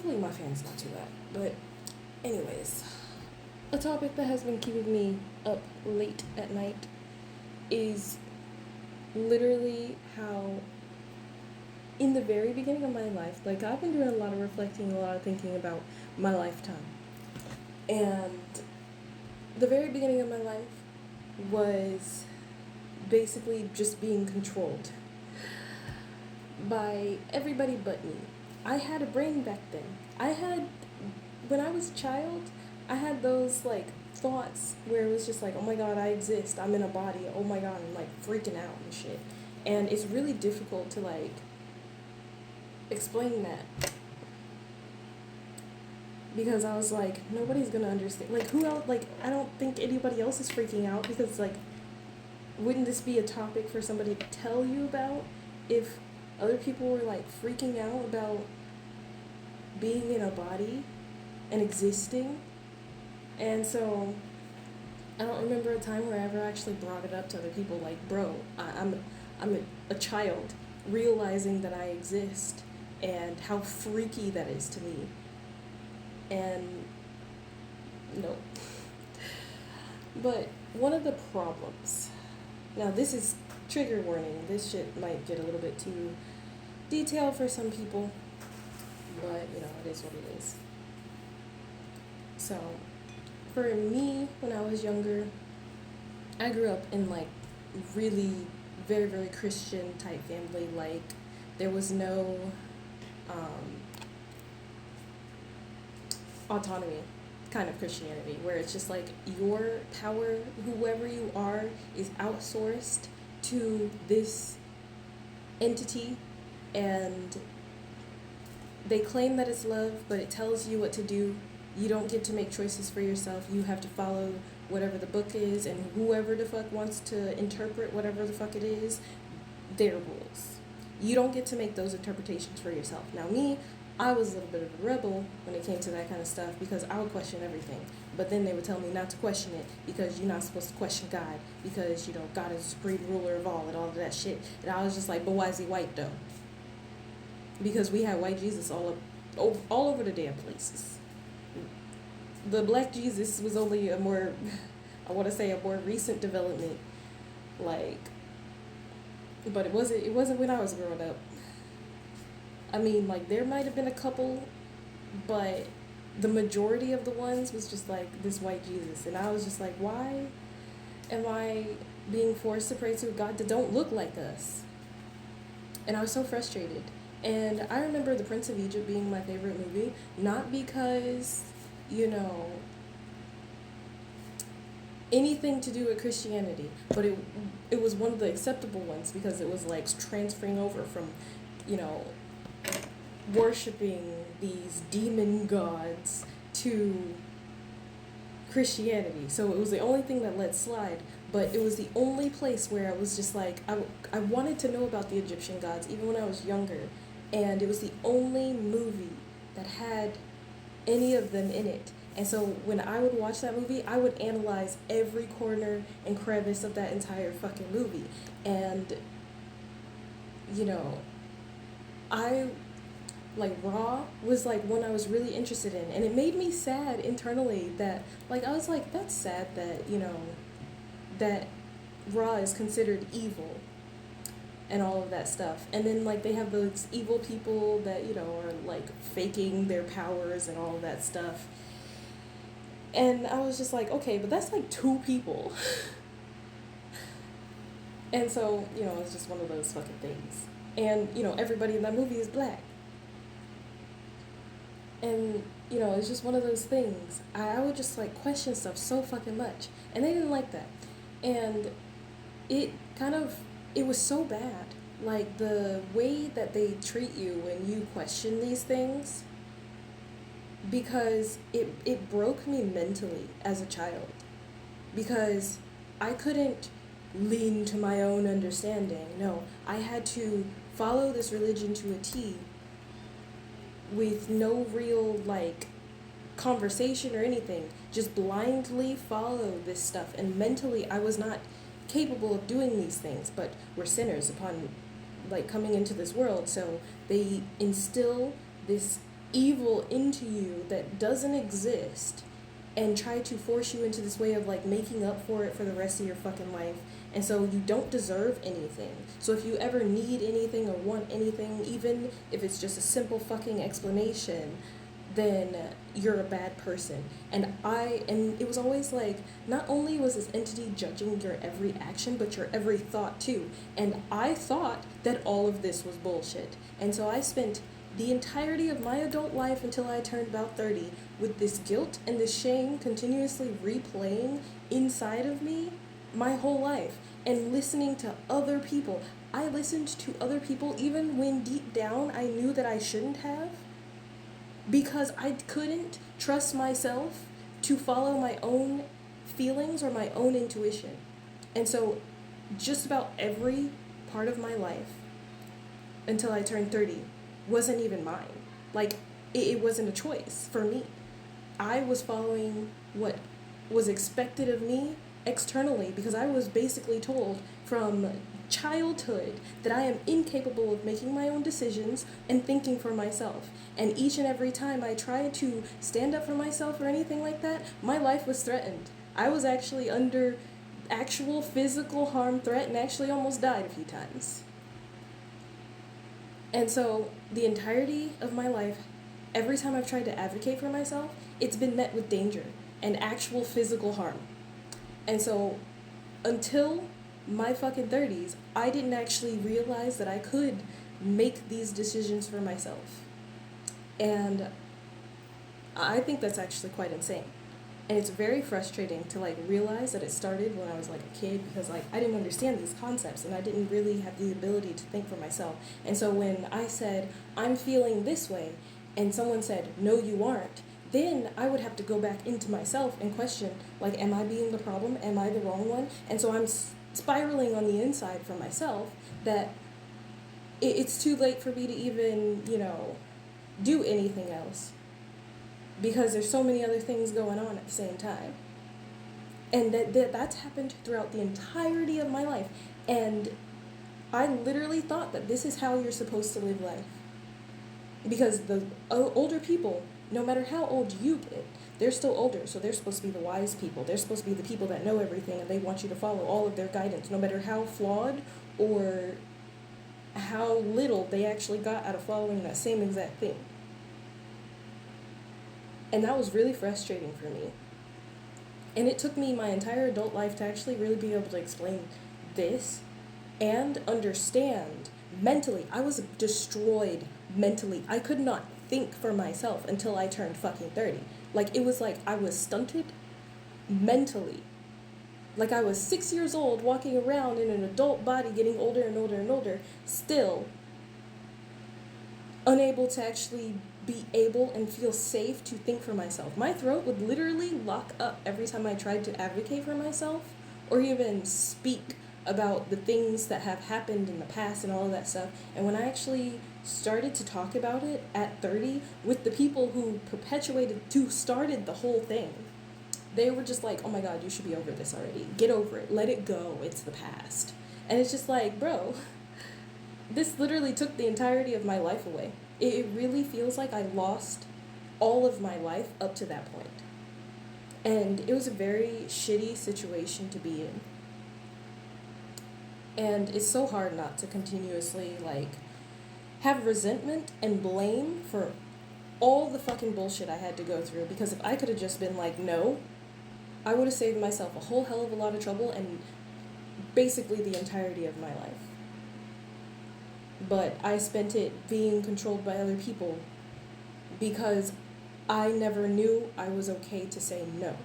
hopefully my fan's not too loud. But anyways, a topic that has been keeping me up late at night is literally how in the very beginning of my life, like I've been doing a lot of reflecting, a lot of thinking about my lifetime. And the very beginning of my life was basically just being controlled by everybody but me. I had a brain back then. When I was a child, I had those like thoughts where it was just like, oh my god, I exist. I'm in a body. Oh my god, I'm like freaking out and shit. And it's really difficult to like explain that because I was like, nobody's gonna understand. Like, who else? Like, I don't think anybody else is freaking out because, like, wouldn't this be a topic for somebody to tell you about if other people were like freaking out about being in a body and existing? And so I don't remember a time where I ever actually brought it up to other people like, bro, I'm a child realizing that I exist and how freaky that is to me. And no. But one of the problems, now this is trigger warning, this shit might get a little bit too detailed for some people, but you know, it is what it is. So, for me, when I was younger, I grew up in like really very, very Christian type family. Like, there was no autonomy kind of Christianity where it's just like your power, whoever you are, is outsourced to this entity, and they claim that it's love, but it tells you what to do. You don't get to make choices for yourself. You have to follow whatever the book is, and whoever the fuck wants to interpret whatever the fuck it is, their rules. You don't get to make those interpretations for yourself. Now, me, I was a little bit of a rebel when it came to that kind of stuff because I would question everything. But then they would tell me not to question it because you're not supposed to question God because, you know, God is the supreme ruler of all and all of that shit. And I was just like, but why is he white though? Because we had white Jesus all over the damn places. The black Jesus was only a more, I want to say, a more recent development, like, but it wasn't when I was growing up. I mean, like, there might have been a couple, but the majority of the ones was just like this white Jesus, and I was just like, why am I being forced to pray to a God that don't look like us? And I was so frustrated. And I remember The Prince of Egypt being my favorite movie, not because, you know, anything to do with Christianity, but it was one of the acceptable ones because it was like transferring over from, you know, worshiping these demon gods to Christianity. So it was the only thing that let slide, but it was the only place where I was just like, I wanted to know about the Egyptian gods even when I was younger, and it was the only movie that had any of them in it. And so when I would watch that movie, I would analyze every corner and crevice of that entire fucking movie. And, you know, I, like, Raw was, like, one I was really interested in. And it made me sad internally that, like, I was like, that's sad that, you know, that Raw is considered evil and all of that stuff. And then, like, they have those evil people that, you know, are, like, faking their powers and all of that stuff. And I was just like, okay, but that's, like, 2 people. And so, you know, it's just one of those fucking things. And, you know, everybody in that movie is black. And, you know, it's just one of those things. I would just, like, question stuff so fucking much. And they didn't like that. And it was so bad. Like, the way that they treat you when you question these things, because it broke me mentally as a child. Because I couldn't lean to my own understanding. No, I had to follow this religion to a T with no real, like, conversation or anything. Just blindly follow this stuff. And mentally, I was not capable of doing these things, but we're sinners upon, like, coming into this world. So they instill this evil into you that doesn't exist and try to force you into this way of like making up for it for the rest of your fucking life. And so you don't deserve anything. So if you ever need anything or want anything, even if it's just a simple fucking explanation, then you're a bad person. And it was always like, not only was this entity judging your every action, but your every thought too. And I thought that all of this was bullshit. And so I spent the entirety of my adult life until I turned about 30 with this guilt and this shame continuously replaying inside of me my whole life, and listening to other people. I listened to other people even when deep down I knew that I shouldn't have, because I couldn't trust myself to follow my own feelings or my own intuition. And so just about every part of my life until I turned 30 wasn't even mine. Like, it wasn't a choice for me. I was following what was expected of me externally, because I was basically told from childhood that I am incapable of making my own decisions and thinking for myself. And each and every time I tried to stand up for myself or anything like that, my life was threatened. I was actually under actual physical harm threat and actually almost died a few times. And so the entirety of my life, every time I've tried to advocate for myself, it's been met with danger and actual physical harm. And so until my fucking 30s, I didn't actually realize that I could make these decisions for myself. And I think that's actually quite insane. And it's very frustrating to like realize that it started when I was like a kid, because like I didn't understand these concepts and I didn't really have the ability to think for myself. And so when I said, I'm feeling this way, and someone said, no, you aren't, then I would have to go back into myself and question, like, am I being the problem? Am I the wrong one? And so I'm spiraling on the inside for myself that it's too late for me to even, do anything else, because there's so many other things going on at the same time. And that's happened throughout the entirety of my life. And I literally thought that this is how you're supposed to live life. Because the older people, no matter how old you get, they're still older, so they're supposed to be the wise people. They're supposed to be the people that know everything, and they want you to follow all of their guidance, no matter how flawed or how little they actually got out of following that same exact thing. And that was really frustrating for me. And it took me my entire adult life to actually really be able to explain this and understand mentally. I was destroyed mentally. I could not think for myself until I turned fucking 30. Like, it was like I was stunted mentally. Like, I was 6 years old walking around in an adult body, getting older and older and older, still unable to actually be able and feel safe to think for myself. My throat would literally lock up every time I tried to advocate for myself or even speak about the things that have happened in the past and all of that stuff. And when I actually started to talk about it at 30 with the people who started the whole thing, they were just like, oh my God, you should be over this already. Get over it. Let it go. It's the past. And it's just like, bro, this literally took the entirety of my life away. It really feels like I lost all of my life up to that point. And it was a very shitty situation to be in. And it's so hard not to continuously, like, have resentment and blame for all the fucking bullshit I had to go through. Because if I could have just been like, no, I would have saved myself a whole hell of a lot of trouble and basically the entirety of my life. But I spent it being controlled by other people because I never knew I was okay to say no.